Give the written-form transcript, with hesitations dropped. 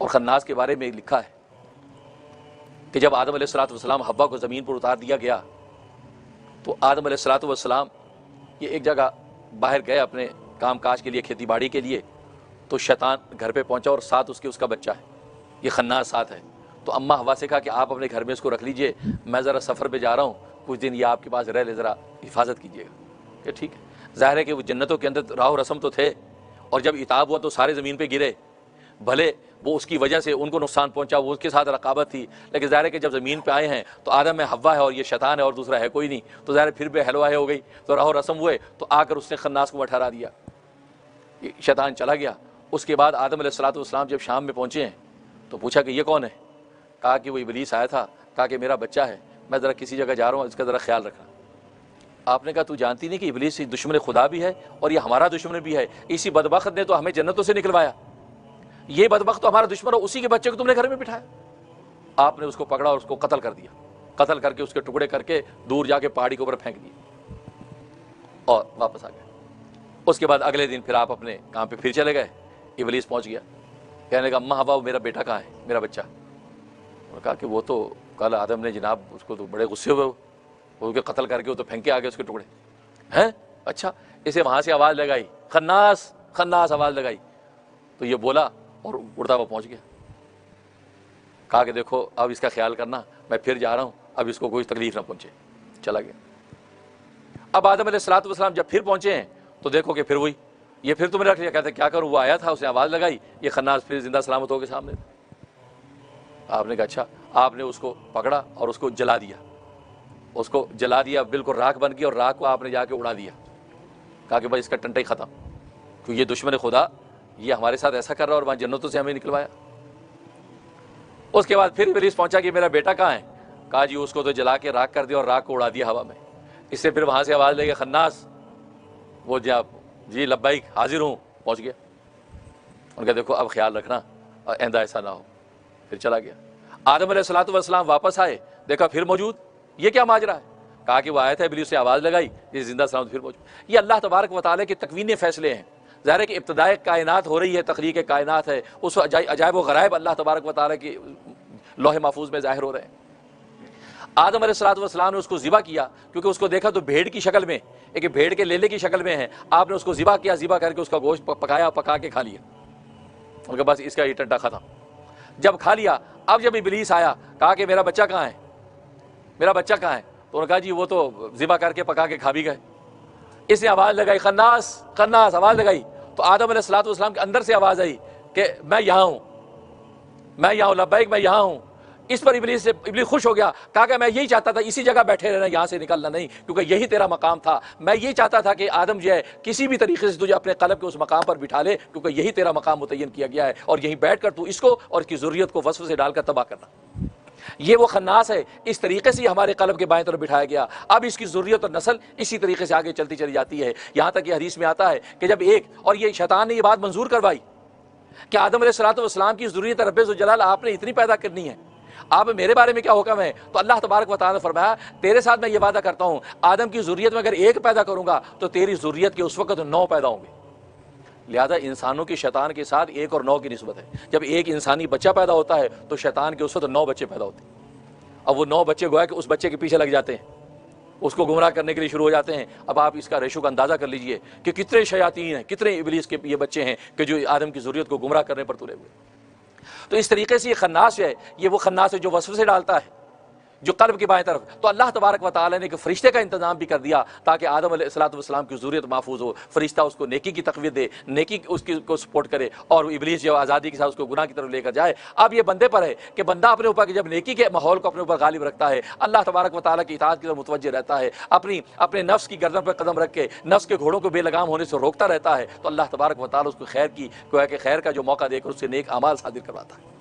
اور خناس کے بارے میں لکھا ہے کہ جب آدم علیہ السلام حوا کو زمین پر اتار دیا گیا تو آدم علیہ السلام یہ ایک جگہ باہر گئے اپنے کام کاج کے لیے، کھیتی باڑی کے لیے، تو شیطان گھر پہ پہنچا اور ساتھ اس کا بچہ ہے، یہ خناس ساتھ ہے۔ تو اماں حوا سے کہا کہ آپ اپنے گھر میں اس کو رکھ لیجئے، میں ذرا سفر پہ جا رہا ہوں، کچھ دن یہ آپ کے پاس رہ لے، ذرا حفاظت کیجیے گا کہ ٹھیک ہے۔ ظاہر ہے کہ وہ جنتوں کے اندر راہ و رسم تو تھے، اور جب عتاب ہوا تو سارے زمین پہ گرے، بھلے وہ اس کی وجہ سے ان کو نقصان پہنچا، وہ اس کے ساتھ رقابت تھی، لیکن ظاہر ہے کہ جب زمین پہ آئے ہیں تو آدم ہے، حوا ہے، اور یہ شیطان ہے، اور دوسرا ہے کوئی نہیں، تو ظاہر ہے پھر بے حلوہ ہو گئی، تو راہ و رسم ہوئے، تو آ کر اس نے خناس کو ٹھہرا دیا، شیطان چلا گیا۔ اس کے بعد آدم علیہ السلام جب شام میں پہنچے ہیں تو پوچھا کہ یہ کون ہے؟ کہا کہ وہ ابلیس آیا تھا، کہا کہ میرا بچہ ہے، میں ذرا کسی جگہ جا رہا ہوں، اس کا ذرا خیال رکھنا۔ آپ نے کہا تو جانتی نہیں کہ ابلیس دشمن خدا بھی ہے اور یہ ہمارا دشمن بھی ہے، اسی بدبخت نے تو ہمیں جنتوں سے نکلوایا، یہ بدبخت تو ہمارا دشمن ہے، اسی کے بچے کو تم نے گھر میں بٹھایا۔ آپ نے اس کو پکڑا اور اس کو قتل کر دیا، قتل کر کے اس کے ٹکڑے کر کے دور جا کے پہاڑی کے اوپر پھینک دیے اور واپس آ گئے۔ اس کے بعد اگلے دن پھر آپ اپنے کام پہ پھر چلے گئے، ابلیس پہنچ گیا، کہنے لگا اماں حوا میرا بیٹا کہاں ہے، میرا بچہ؟ انہوں نے کہا کہ وہ تو کل آدم نے جناب اس کو تو بڑے غصے ہوئے، وہ کے قتل کر کے وہ تو پھینکے آگے اس کے ٹکڑے ہیں۔ اچھا، اسے وہاں سے آواز لگائی، خناس خناس آواز لگائی، تو یہ بولا اور اڑتا ہوا پہنچ گیا۔ کہا کہ دیکھو اب اس کا خیال کرنا، میں پھر جا رہا ہوں، اب اس کو کوئی تکلیف نہ پہنچے، چلا گیا۔ اب آدم علیہ السلام جب پھر پہنچے ہیں تو دیکھو کہ پھر وہی، یہ پھر تم نے رکھ لیا، کہتے کیا کروں، وہ آیا تھا، اس نے آواز لگائی، یہ خناس پھر زندہ سلامت ہو کے سامنے تھا۔ آپ نے کہا اچھا، آپ نے اس کو پکڑا اور اس کو جلا دیا، اس کو جلا دیا، بالکل راکھ بن گئی، اور راکھ کو آپ نے جا کے اڑا دیا، کہا کہ بھائی اس کا ٹنٹا ہی ختم، کیونکہ یہ دشمن خدا، یہ ہمارے ساتھ ایسا کر رہا اور وہاں جنتوں سے ہمیں نکلوایا۔ اس کے بعد پھر ابلیس پہنچا کہ میرا بیٹا کہاں ہے؟ کہا جی اس کو تو جلا کے راکھ کر دیا اور راکھ کو اڑا دیا ہوا میں۔ اس سے پھر وہاں سے آواز لے گیا خناس، وہ جی لبیک حاضر ہوں، پہنچ گیا۔ ان کا دیکھو اب خیال رکھنا آئندہ ایسا نہ ہو، پھر چلا گیا۔ آدم علیہ السلام واپس آئے، دیکھا پھر موجود، یہ کیا ماجرا ہے؟ کہا کہ وہ آیا تھا، ابلیس سے آواز لگائی، یہ زندہ سلامت پھر موجود۔ یہ اللہ تبارک و تعالیٰ کے تکوینی فیصلے ہیں۔ ظاہر ہے کہ ابتدائے کائنات ہو رہی ہے، تخلیق کائنات ہے، اس عجائب و غرائب اللہ تبارک و تعالیٰ کی لوح محفوظ میں ظاہر ہو رہے ہیں۔ آدم علیہ السلام نے اس کو ذبح کیا، کیونکہ اس کو دیکھا تو بھیڑ کی شکل میں، ایک بھیڑ کے لیلے کی شکل میں ہے، آپ نے اس کو ذبح کیا، ذبح کر کے اس کا گوشت پکایا، پکا کے کھا لیا، ان کے پاس اس کا یہ ٹنٹا ختم۔ جب کھا لیا، اب جب ابلیس آیا، کہا کہ میرا بچہ کہاں ہے، میرا بچہ کہاں ہے؟ تو انہوں نے کہا جی وہ تو ذبح کر کے پکا کے کھا بھی گئے۔ اس نے آواز لگائی، خناس خناس آواز لگائی، تو آدم علیہ السلام کے اندر سے آواز آئی کہ میں یہاں ہوں، میں یہاں ہوں، لبیک میں یہاں ہوں۔ اس پر ابلیس خوش ہو گیا، کہا کہ میں یہی چاہتا تھا، اسی جگہ بیٹھے رہنا، یہاں سے نکلنا نہیں، کیونکہ یہی تیرا مقام تھا۔ میں یہی چاہتا تھا کہ آدم جو ہے کسی بھی طریقے سے تجھے اپنے قلب کے اس مقام پر بٹھا لے، کیونکہ یہی تیرا مقام متعین کیا گیا ہے، اور یہیں بیٹھ کر تو اس کو اور اس کی ذریت کو وسوسے ڈال کر تباہ کرنا۔ یہ وہ خناس ہے، اس طریقے سے ہمارے قلب کے بائیں طرف بٹھایا گیا۔ اب اس کی ذریت اور نسل اسی طریقے سے آگے چلتی چلی جاتی ہے، یہاں تک کہ حدیث میں آتا ہے کہ جب ایک، اور یہ شیطان نے یہ بات منظور کروائی کہ آدم علیہ السلام کی ذریت رب ذوالجلال آپ نے اتنی پیدا کرنی ہے، آپ میرے بارے میں کیا حکم ہے؟ تو اللہ تبارک و تعالیٰ نے فرمایا تیرے ساتھ میں یہ وعدہ کرتا ہوں، آدم کی ذریت میں اگر ایک پیدا کروں گا تو تیری ذریت کے اس وقت 9 پیدا ہوں گے۔ لہذا انسانوں کی شیطان کے ساتھ 1 اور 9 کی نسبت ہے۔ جب ایک انسانی بچہ پیدا ہوتا ہے تو شیطان کے اس وقت 9 بچے پیدا ہوتے ہیں۔ اب وہ 9 بچے گویا کہ اس بچے کے پیچھے لگ جاتے ہیں، اس کو گمراہ کرنے کے لیے شروع ہو جاتے ہیں۔ اب آپ اس کا ریشو کا اندازہ کر لیجئے کہ کتنے شیاطین ہیں، کتنے ابلیس کے یہ بچے ہیں کہ جو آدم کی ذریت کو گمراہ کرنے پر تلے ہوئے۔ تو اس طریقے سے یہ خناس ہے، یہ وہ خناس ہے جو وسوسے ڈالتا ہے، جو قلب کی بائیں طرف۔ تو اللہ تبارک و تعالیٰ نے ایک فرشتے کا انتظام بھی کر دیا تاکہ آدم علیہ السلام کی ذریت محفوظ ہو، فرشتہ اس کو نیکی کی تقویت دے، نیکی اس کی کو سپورٹ کرے، اور ابلیس جو آزادی کے ساتھ اس کو گناہ کی طرف لے کر جائے۔ اب یہ بندے پر ہے کہ بندہ اپنے اوپر جب نیکی کے ماحول کو اپنے اوپر غالب رکھتا ہے، اللہ تبارک و تعالیٰ کی اطاعت کی طرف متوجہ رہتا ہے، اپنے نفس کی گردن پر قدم رکھ کے نفس کے گھوڑوں کو بے لگام ہونے سے روکتا رہتا ہے، تو اللہ تبارک و تعالیٰ اس کو خیر کی گویا کہ خیر کا جو موقع دے کر اس سے نیک اعمال صادر کرواتا ہے۔